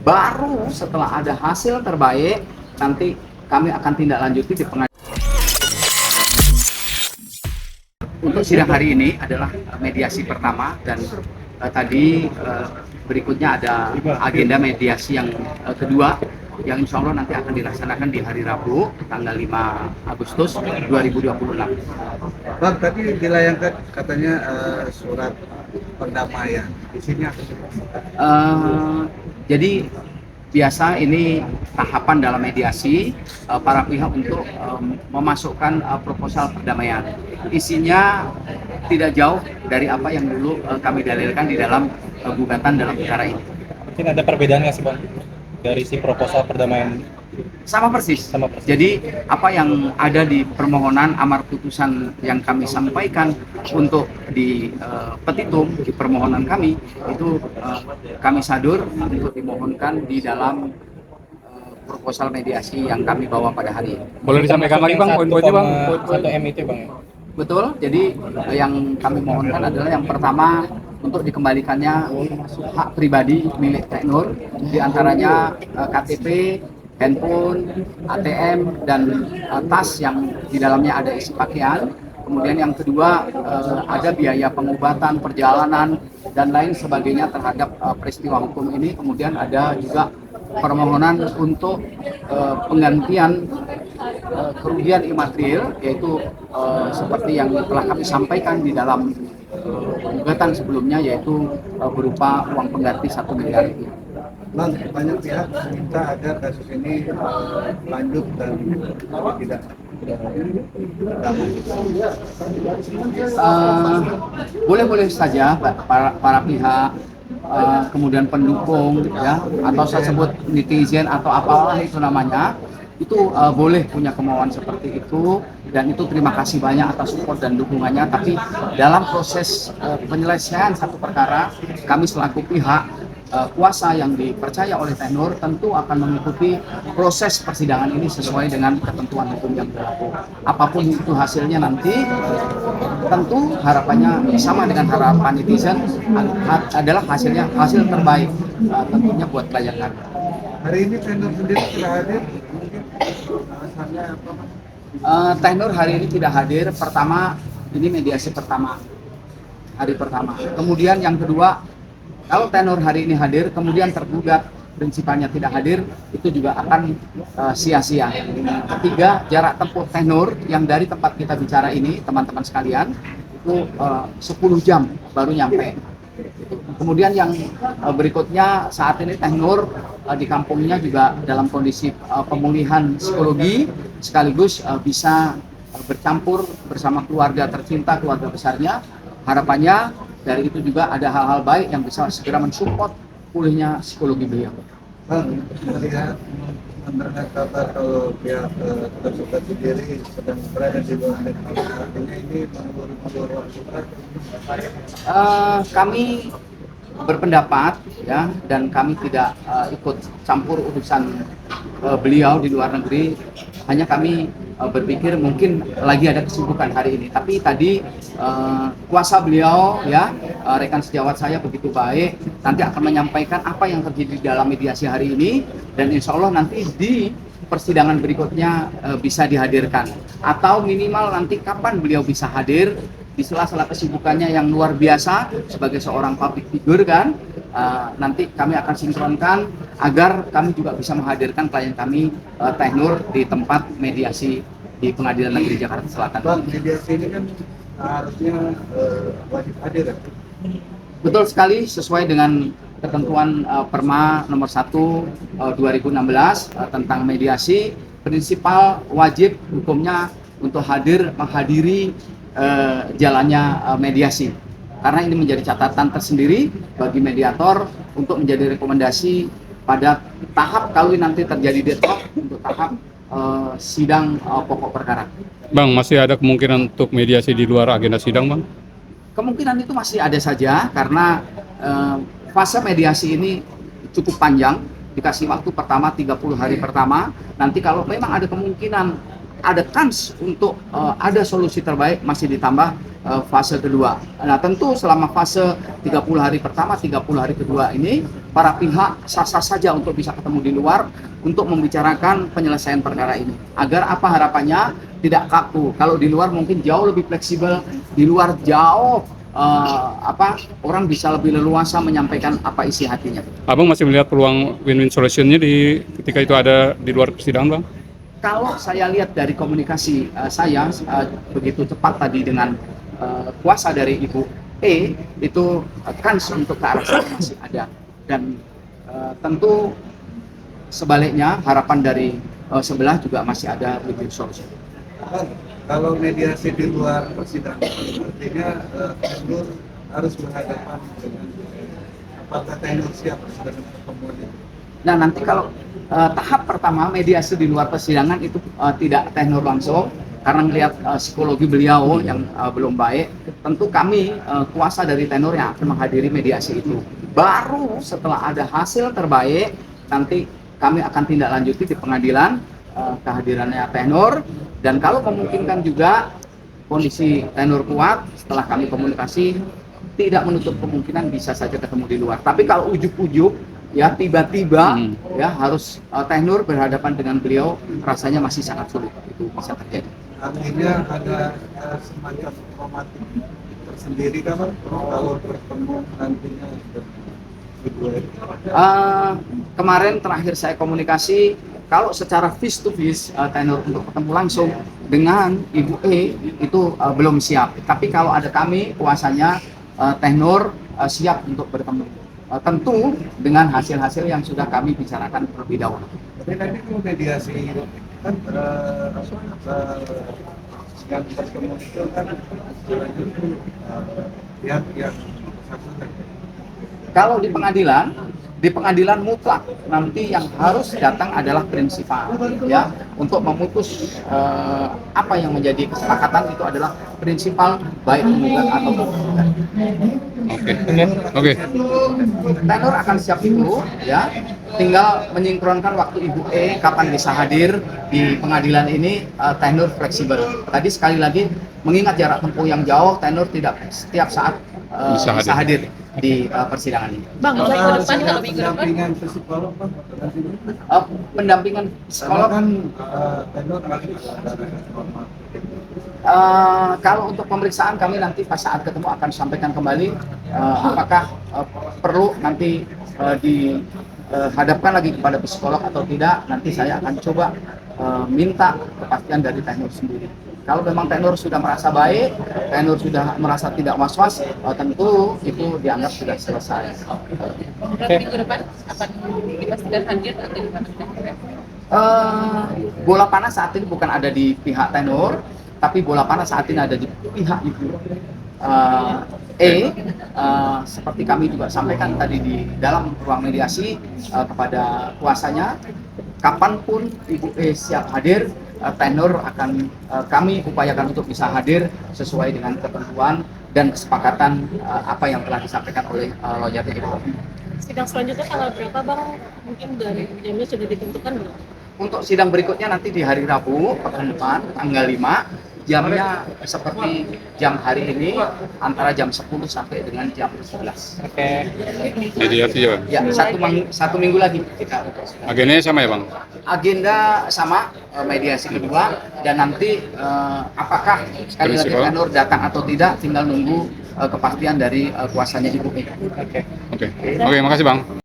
Baru setelah ada hasil terbaik, nanti kami akan tindak lanjuti di pengadilan. Untuk sidang hari ini adalah mediasi pertama dan tadi berikutnya ada agenda mediasi yang kedua yang insya Allah nanti akan dilaksanakan di hari Rabu tanggal 5 Agustus 2026. Bang, tadi dilayangkan katanya surat perdamaian. Di sini Jadi biasa ini tahapan dalam mediasi para pihak untuk memasukkan proposal perdamaian. Isinya tidak jauh dari apa yang dulu kami dalilkan di dalam gugatan dalam perkara ini. Mungkin ada perbedaan nggak sih Bang dari si proposal perdamaian? Sama persis. Jadi apa yang ada di permohonan amar putusan yang kami sampaikan untuk di petitum di permohonan kami itu kami sadur untuk dimohonkan di dalam proposal mediasi yang kami bawa pada hari ini. Boleh disampaikan lagi Bang poin-poinnya Bang? 1 M itu Bang. Betul. Jadi yang kami mohonkan adalah yang pertama untuk dikembalikannya hak pribadi milik Teh Nur, diantaranya KTP, handphone, ATM, dan tas yang di dalamnya ada isi pakaian. Kemudian yang kedua ada biaya pengobatan, perjalanan, dan lain sebagainya terhadap peristiwa hukum ini. Kemudian ada juga permohonan untuk penggantian kerugian imaterial, yaitu seperti yang telah kami sampaikan di dalam gugatan sebelumnya, yaitu berupa uang pengganti 1 miliar itu. Bang, banyak pihak minta agar kasus ini lanjut dan tidak boleh-boleh saja para pihak, kemudian pendukung ya, atau saya sebut netizen atau apalah itu namanya, itu boleh punya kemauan seperti itu, dan itu terima kasih banyak atas support dan dukungannya. Tapi dalam proses penyelesaian satu perkara, kami selaku pihak kuasa yang dipercaya oleh Teh Nur tentu akan mengikuti proses persidangan ini sesuai dengan ketentuan hukum yang berlaku. Apapun itu hasilnya nanti, tentu harapannya sama dengan harapan netizen adalah hasil terbaik tentunya buat klien kami. hari ini Teh Nur sendiri tidak hadir, mungkin alasannya apa? Teh Nur hari ini tidak hadir. Pertama, ini mediasi pertama, hari pertama. Kemudian yang kedua, kalau Teh Nur hari ini hadir, kemudian tergugat prinsipalnya tidak hadir, itu juga akan sia-sia. Ketiga, jarak tempuh Teh Nur yang dari tempat kita bicara ini, teman-teman sekalian, itu 10 jam baru nyampe. Kemudian yang berikutnya, saat ini Teh Nur di kampungnya juga dalam kondisi pemulihan psikologi, sekaligus bisa bercampur bersama keluarga tercinta, keluarga besarnya. Harapannya dari itu juga ada hal-hal baik yang bisa segera mensupport pulihnya psikologi beliau. Bang, melihat mendengar kabar kalau pihak tersuka sendiri sedang berada di luar negeri, artinya ini mengulur waktu. Kami berpendapat ya, dan kami tidak ikut campur urusan beliau di luar negeri. Hanya kami berpikir mungkin lagi ada kesibukan hari ini. Tapi tadi kuasa beliau ya, rekan sejawat saya begitu baik, nanti akan menyampaikan apa yang terjadi di dalam mediasi hari ini, dan insya Allah nanti di persidangan berikutnya bisa dihadirkan, atau minimal nanti kapan beliau bisa hadir di sela-sela kesibukannya yang luar biasa sebagai seorang public figure kan. Nanti kami akan sinkronkan agar kami juga bisa menghadirkan klien kami Teh Nur di tempat mediasi di Pengadilan Negeri Jakarta Selatan. Bang, mediasi ini kan harusnya wajib hadir ya? Betul sekali, sesuai dengan ketentuan Perma nomor 1 2016 tentang mediasi, prinsipal wajib hukumnya untuk menghadiri jalannya mediasi. Karena ini menjadi catatan tersendiri bagi mediator untuk menjadi rekomendasi pada tahap kalau nanti terjadi deadlock untuk tahap sidang pokok perkara. Bang, masih ada kemungkinan untuk mediasi di luar agenda sidang, Bang? Kemungkinan itu masih ada saja karena fase mediasi ini cukup panjang, dikasih waktu pertama 30 hari pertama. Nanti kalau memang ada kemungkinan, ada kans untuk ada solusi terbaik, masih ditambah fase kedua. Nah, tentu selama fase 30 hari pertama, 30 hari kedua ini, para pihak sah-sah saja untuk bisa ketemu di luar untuk membicarakan penyelesaian perkara ini. Agar apa harapannya? Tidak kaku. Kalau di luar mungkin jauh lebih fleksibel, di luar jauh orang bisa lebih leluasa menyampaikan apa isi hatinya. Abang masih melihat peluang win-win solutionnya ketika itu ada di luar persidangan, Bang? Kalau saya lihat dari komunikasi saya begitu cepat tadi dengan kuasa dari Ibu E, itu kans untuk ke arah sana masih ada, dan tentu sebaliknya harapan dari sebelah juga masih ada win-win solution. Kalau mediasi di luar persidangan, artinya tenor harus berhadapan dengan apakah tenor siap dengan pertemuan itu? Nah, nanti kalau tahap pertama mediasi di luar persidangan itu tidak tenor langsung, karena melihat psikologi beliau yang belum baik, tentu kami kuasa dari tenor yang akan menghadiri mediasi itu. Baru setelah ada hasil terbaik, nanti kami akan tindak lanjuti di pengadilan kehadirannya tenor, dan kalau memungkinkan juga kondisi tenor kuat, setelah kami komunikasi tidak menutup kemungkinan bisa saja ketemu di luar. Tapi kalau ujuk-ujuk ya tiba-tiba ya harus tenor berhadapan dengan beliau, rasanya masih sangat sulit itu bisa terjadi. Artinya ada semacam traumatik tersendiri kan kalau bertemu nantinya kedua itu. Kemarin terakhir saya komunikasi, kalau secara face to face tenor untuk ketemu langsung dengan Ibu E itu belum siap. Tapi kalau ada kami kuasanya, tenor siap untuk bertemu. Tentu dengan hasil-hasil yang sudah kami bicarakan terlebih dahulu. Tapi nanti kalau mediasi kan yang bertemu itu kan selanjutnya pihak yang bersangkutan. Kalau di pengadilan mutlak nanti yang harus datang adalah prinsipal, ya, untuk memutus apa yang menjadi kesepakatan itu adalah prinsipal, baik penggugat atau penggugat. Oke. Tenor akan siap itu, ya, tinggal menyingkronkan waktu Ibu E kapan bisa hadir di pengadilan ini. Tenor fleksibel. Tadi sekali lagi mengingat jarak tempuh yang jauh, tenor tidak setiap saat bisa hadir di persidangan ini. Bang, minggu depan kalau minggu depan Pendampingan psikolog Bang, Pendampingan psikolog kan tenor lagi normal. Kalau untuk pemeriksaan kami nanti pas saat ketemu akan sampaikan kembali apakah perlu nanti dihadapkan lagi kepada psikolog atau tidak. Nanti saya akan coba minta kepastian dari tenor sendiri. Kalau memang tenor sudah merasa baik, tenor sudah merasa tidak was-was, tentu itu dianggap sudah selesai. minggu depan akan dipastikan hadir atau gimana? Bola panas saat ini bukan ada di pihak tenor, tapi bola panas saat ini ada di pihak Ibu seperti kami juga sampaikan tadi di dalam ruang mediasi kepada kuasanya, kapanpun Ibu E siap hadir, tenor akan kami upayakan untuk bisa hadir sesuai dengan ketentuan dan kesepakatan apa yang telah disampaikan oleh lawyer Ibu. Sidang selanjutnya tanggal berapa Bang? Mungkin dari jamnya sudah ditentukan belum? Untuk sidang berikutnya nanti di hari Rabu pekan depan tanggal 5, jamnya seperti jam hari ini antara jam 10 sampai dengan jam 11. Mediasi ya, Bang? Ya, satu minggu lagi kita untuk sidang. Agendanya sama ya, Bang? Agenda sama, mediasi kedua, dan nanti apakah sekali lagi Prinsipal. tenor datang atau tidak tinggal nunggu kepastian dari kuasanya Ibu E. Oke, makasih, Bang.